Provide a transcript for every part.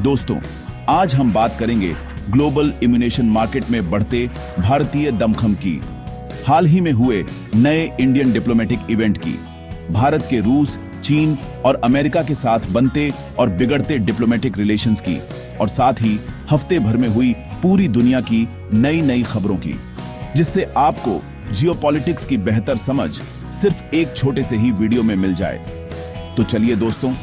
दोस्तों, आज हम बात करेंगे ग्लोबल इम्यूनेशन मार्केट में बढ़ते भारतीय दमखम की, हाल ही में हुए नए इंडियन डिप्लोमेटिक इवेंट की, भारत के रूस, चीन और अमेरिका के साथ बनते और बिगड़ते डिप्लोमेटिक रिलेशंस की, और साथ ही हफ्ते भर में हुई पूरी दुनिया की नई नई खबरों की, जिससे आपको जियोपॉलिटिक्स की बेहतर समझ सिर्फ एक छोटे से ही वीडियो में मिल जाए। तो चलिए दोस्तों,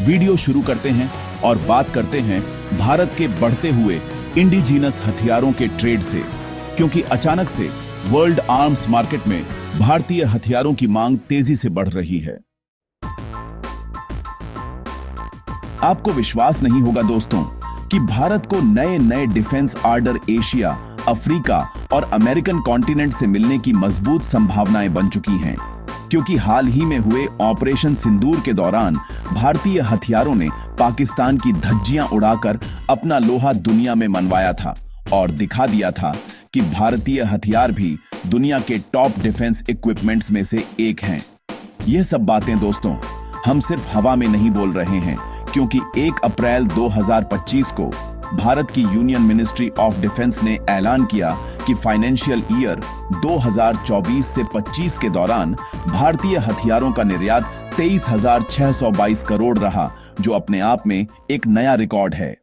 वीडियो शुरू करते हैं और बात करते हैं भारत के बढ़ते हुए इंडिजीनस हथियारों के ट्रेड से, क्योंकि अचानक से वर्ल्ड आर्म्स मार्केट में भारतीय हथियारों की मांग तेजी से बढ़ रही है। आपको विश्वास नहीं होगा दोस्तों कि भारत को नए नए डिफेंस आर्डर एशिया, अफ्रीका और अमेरिकन कॉन्टिनेंट से मिलने की मजबूत संभावनाएं बन चुकी हैं, क्योंकि हाल ही में हुए ऑपरेशन सिंदूर के दौरान भारतीय हथियारों ने पाकिस्तान की धज्जियां उड़ाकर अपना लोहा दुनिया में मनवाया था और दिखा दिया था कि भारतीय हथियार भी दुनिया के टॉप डिफेंस इक्विपमेंट्स में से एक हैं। ये सब बातें दोस्तों हम सिर्फ हवा में नहीं बोल रहे हैं, क्योंकि 1 अप्रैल 2025 को भारत की यूनियन मिनिस्ट्री ऑफ डिफेंस ने ऐलान किया कि फाइनेंशियल ईयर 2024 से 25 के दौरान भारतीय हथियारों का निर्यात 23,622 करोड़ रहा, जो अपने आप में एक नया रिकॉर्ड है।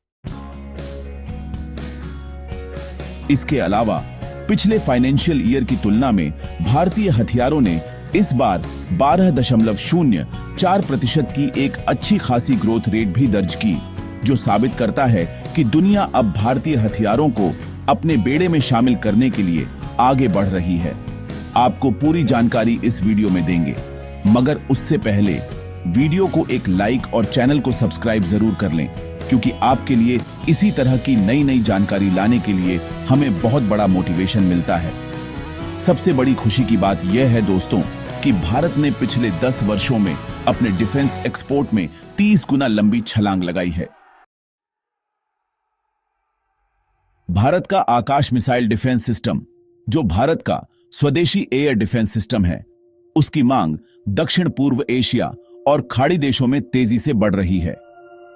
इसके अलावा पिछले फाइनेंशियल ईयर की तुलना में भारतीय हथियारों ने इस बार 12.04% की एक अच्छी खासी ग्रोथ रेट भी दर्ज की, जो साबित करता है कि दुनिया अब भारतीय हथियारों को अपने बेड़े में शामिल करने के लिए आगे बढ़ रही है। आपको पूरी जानकारी इस वीडियो में देंगे, मगर उससे पहले वीडियो को एक लाइक और चैनल को सब्सक्राइब जरूर कर लें, क्योंकि आपके लिए इसी तरह की नई नई जानकारी लाने के लिए हमें बहुत बड़ा मोटिवेशन मिलता है। सबसे बड़ी खुशी की बात यह है दोस्तों कि भारत ने पिछले 10 वर्षों में अपने डिफेंस एक्सपोर्ट में 30 गुना लंबी छलांग लगाई है। भारत का आकाश मिसाइल डिफेंस सिस्टम, जो भारत का स्वदेशी एयर डिफेंस सिस्टम है, उसकी मांग दक्षिण पूर्व एशिया और खाड़ी देशों में तेजी से बढ़ रही है।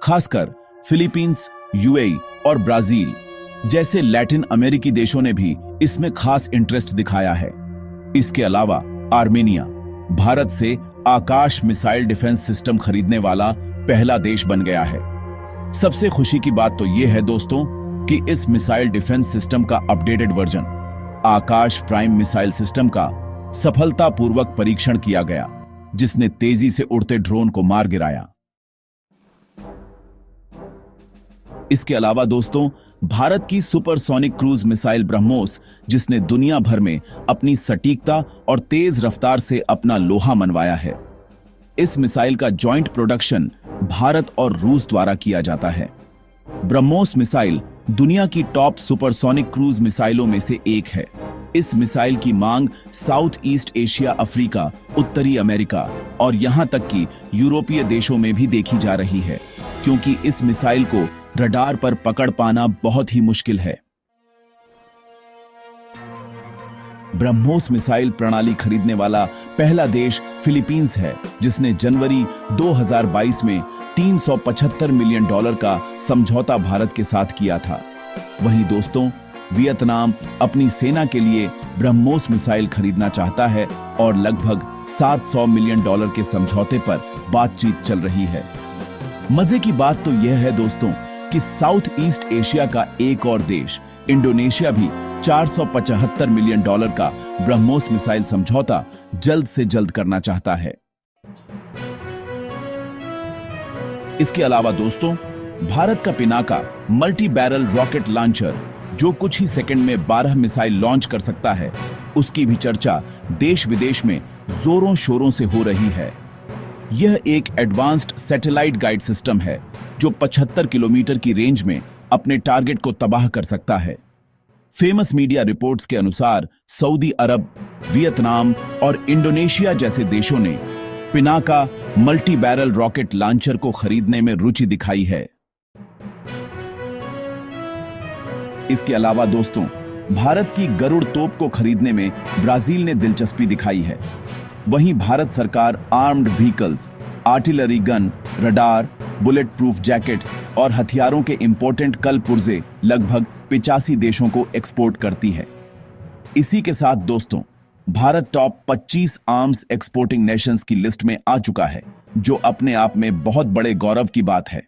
खासकर फिलीपींस, यूएई और ब्राजील जैसे लैटिन अमेरिकी देशों ने भी इसमें खास इंटरेस्ट दिखाया है। इसके अलावा आर्मेनिया भारत से आकाश मिसाइल डिफेंस सिस्टम खरीदने वाला पहला देश बन गया है। सबसे खुशी की बात तो यह है दोस्तों कि इस मिसाइल डिफेंस सिस्टम का अपडेटेड वर्जन आकाश प्राइम मिसाइल सिस्टम का सफलतापूर्वक परीक्षण किया गया, जिसने तेजी से उड़ते ड्रोन को मार गिराया। इसके अलावा दोस्तों भारत की सुपरसोनिक क्रूज मिसाइल ब्रह्मोस, जिसने दुनिया भर में अपनी सटीकता और तेज रफ्तार से अपना लोहा मनवाया है, इस मिसाइल का जॉइंट प्रोडक्शन भारत और रूस द्वारा किया जाता है। ब्रह्मोस मिसाइल दुनिया की टॉप सुपरसोनिक क्रूज मिसाइलों में से एक है। इस मिसाइल की मांग साउथ ईस्ट एशिया, अफ्रीका, उत्तरी अमेरिका और यहां तक कि यूरोपीय देशों में भी देखी जा रही है, क्योंकि इस मिसाइल को रडार पर पकड़ पाना बहुत ही मुश्किल है। ब्रह्मोस मिसाइल प्रणाली खरीदने वाला पहला देश फिलीपींस है, जिसने जनवरी 2022 में $375 मिलियन का समझौता भारत के साथ किया था। वहीं दोस्तों वियतनाम अपनी सेना के लिए ब्रह्मोस मिसाइल खरीदना चाहता है और लगभग $700 मिलियन के समझौते पर बातचीत चल रही है। मजे की बात तो यह है दोस्तों कि साउथ ईस्ट एशिया का एक और देश इंडोनेशिया भी $475 मिलियन का ब्रह्मोस मिसाइल समझौता जल्द से जल्द करना चाहता है। इसके अलावा दोस्तों भारत का Pinaka multi barrel rocket launcher, जो कुछ ही सेकंड में 12 मिसाइल लॉन्च कर सकता है, उसकी भी चर्चा देश विदेश में जोरों शोरों से हो रही है। यह एक एडवांस्ड सैटेलाइट गाइड सिस्टम है, जो 75 किलोमीटर की रेंज में अपने टारगेट को तबाह कर सकता है। फेमस मीडिया रिपोर्ट्स के अनुसार सऊदी अरब, वियतनाम और इंडोनेशिया जैसे देशों ने Pinaka multi barrel rocket launcher को खरीदने में रुचि दिखाई है। इसके अलावा दोस्तों भारत की गरुड़ तोप को खरीदने में ब्राजील ने दिलचस्पी दिखाई है। वहीं भारत सरकार armed vehicles, artillery gun, radar bullet proof jackets और हथियारों के इंपोर्टेंट कल पुर्जे लगभग 85 देशों को एक्सपोर्ट करती है। इसी के साथ दोस्तों, Bharat top 25 arms exporting Nations की लिस्ट में आ चुका है, जो अपने आप में बहुत बड़े गौरव की बात है।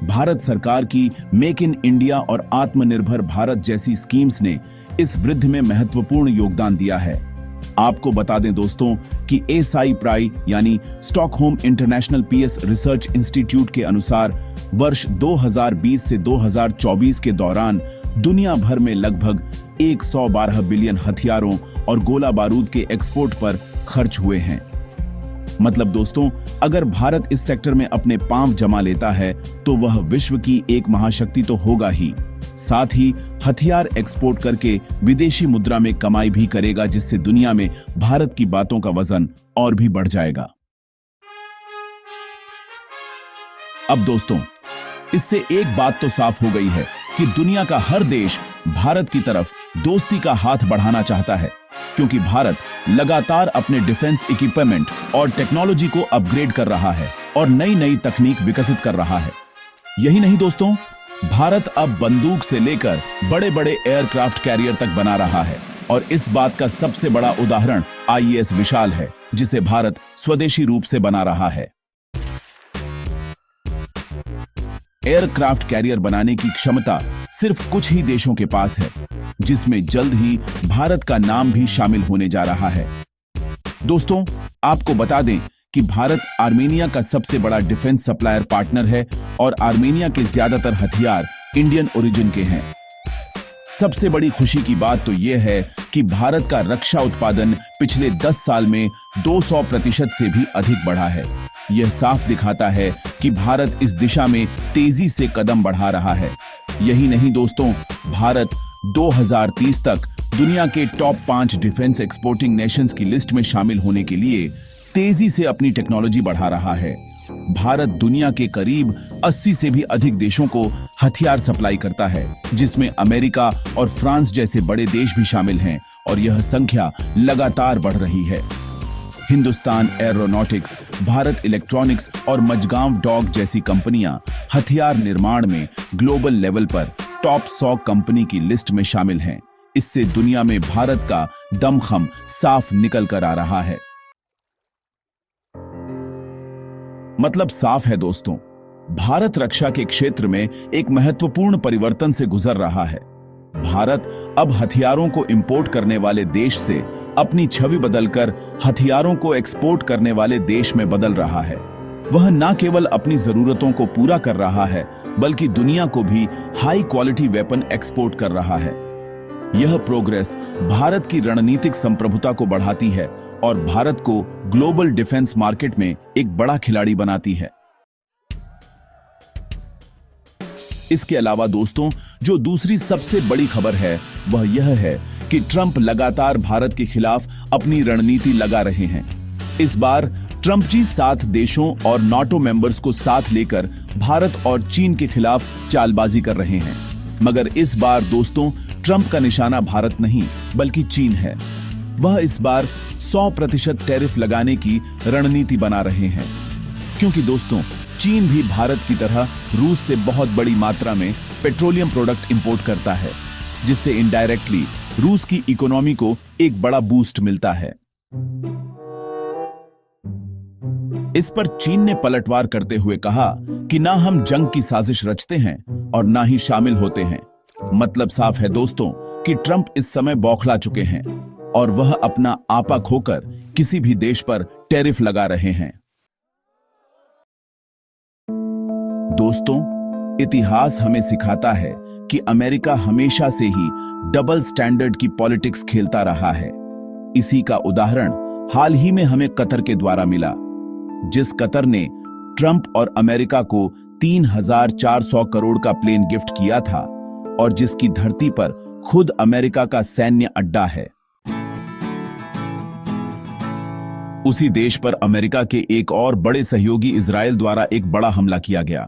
भारत सरकार की मेक इन इंडिया और आत्मनिर्भर भारत जैसी स्कीम्स ने इस वृद्धि में महत्वपूर्ण योगदान दिया है। आपको बता दें दोस्तों कि एसआई प्राई यानी Stockholm International Peace Research Institute के अनुसार वर्ष 2020 से 2024 के दौरान दुनिया भर में लगभग 112 बिलियन हथियारों और गोला बारूद के एक्सपोर्ट पर खर्च हुए हैं। मतलब दोस्तों, अगर भारत इस सेक्टर में अपने पांव जमा लेता है तो वह विश्व की एक महाशक्ति तो होगा ही, साथ ही हथियार एक्सपोर्ट करके विदेशी मुद्रा में कमाई भी करेगा, जिससे दुनिया में भारत की बातों का वजन और भी बढ़ जाएगा। अब दोस्तों, इससे एक बात तो साफ हो गई है कि दुनिया का हर देश भारत की तरफ दोस्ती का हाथ बढ़ाना चाहता है, क्योंकि भारत लगातार अपने डिफेंस इक्विपमेंट और टेक्नोलॉजी को अपग्रेड कर रहा है और नई नई तकनीक विकसित कर रहा है। यही नहीं दोस्तों, भारत अब बंदूक से लेकर बड़े बड़े एयरक्राफ्ट कैरियर तक बना रहा है, और इस बात का सबसे बड़ा उदाहरण आईएएस विशाल है, जिसे भारत स्वदेशी रूप से बना रहा है। एयरक्राफ्ट कैरियर बनाने की क्षमता सिर्फ कुछ ही देशों के पास है, जिसमें जल्द ही भारत का नाम भी शामिल होने जा रहा है। दोस्तों, आपको बता दें कि भारत आर्मेनिया का सबसे बड़ा डिफेंस सप्लायर पार्टनर है और आर्मेनिया के ज्यादातर हथियार इंडियन ओरिजिन के हैं। सबसे बड़ी खुशी की बात तो यह है कि भारत का रक्षा उत्पादन पिछले 10 साल में 200% से भी अधिक बढ़ा है। यह साफ दिखाता है कि भारत इस दिशा में तेजी से कदम बढ़ा रहा है। यही नहीं दोस्तों, भारत 2030 तक दुनिया के टॉप 5 डिफेंस एक्सपोर्टिंग नेशंस की लिस्ट में शामिल होने के लिए तेजी से अपनी टेक्नोलॉजी बढ़ा रहा है। भारत दुनिया के करीब 80 से भी अधिक देशों को हथियार सप्लाई करता है, जिसमें अमेरिका और फ्रांस जैसे बड़े देश भी शामिल हैं, और यह संख्या लगातार बढ़ रही है। हिंदुस्तान एरोनॉटिक्स, भारत इलेक्ट्रॉनिक्स और मजगांव डॉग जैसी कंपनियां हथियार निर्माण में ग्लोबल लेवल पर टॉप 100 कंपनी की लिस्ट में शामिल हैं। इससे दुनिया में भारत का दमखम साफ निकल कर आ रहा है। मतलब साफ है दोस्तों, भारत रक्षा के क्षेत्र में एक महत्वपूर्ण परिवर्तन से गुजर रहा है। भारत अब हथियारों को इंपोर्ट करने वाले देश से अपनी छवि बदलकर हथियारों को एक्सपोर्ट करने वाले देश में बदल रहा है। वह न केवल अपनी जरूरतों को पूरा कर रहा है, बल्कि दुनिया को भी हाई क्वालिटी वेपन एक्सपोर्ट कर रहा है। यह प्रोग्रेस भारत की रणनीतिक संप्रभुता को बढ़ाती है और भारत को ग्लोबल डिफेंस मार्केट में एक बड़ा खिलाड़ी बनाती है। इसके अलावा दोस्तों, जो दूसरी सबसे बड़ी खबर है वह यह है कि ट्रंप लगातार भारत के खिलाफ अपनी रणनीति लगा रहे हैं। इस बार ट्रंप जी 7 देशों और नाटो मेंबर्स को साथ लेकर भारत और चीन के खिलाफ चालबाजी कर रहे हैं। मगर इस बार दोस्तों, ट्रंप का निशाना भारत नहीं बल्कि चीन है। वह इस बार 100% टैरिफ लगाने की रणनीति बना रहे हैं, क्योंकि दोस्तों, चीन भी भारत की तरह रूस से बहुत बड़ी मात्रा में पेट्रोलियम प्रोडक्ट इंपोर्ट करता है, जिससे इनडायरेक्टली रूस की इकोनॉमी को एक बड़ा बूस्ट मिलता है। इस पर चीन ने पलटवार करते हुए कहा कि ना हम जंग की साजिश रचते हैं और ना ही शामिल होते हैं। मतलब साफ है दोस्तों कि ट्रंप इस समय बौखला चुके हैं और वह अपना आपा खोकर किसी भी देश पर टैरिफ लगा रहे हैं। दोस्तों, इतिहास हमें सिखाता है कि अमेरिका हमेशा से ही डबल स्टैंडर्ड की पॉलिटिक्स खेलता रहा है। इसी का उदाहरण हाल ही में हमें कतर के द्वारा मिला, जिस कतर ने ट्रंप और अमेरिका को 3,400 करोड़ का प्लेन गिफ्ट किया था और जिसकी धरती पर खुद अमेरिका का सैन्य अड्डा है। उसी देश पर अमेरिका के एक और बड़े सहयोगी इजराइल द्वारा एक बड़ा हमला किया गया।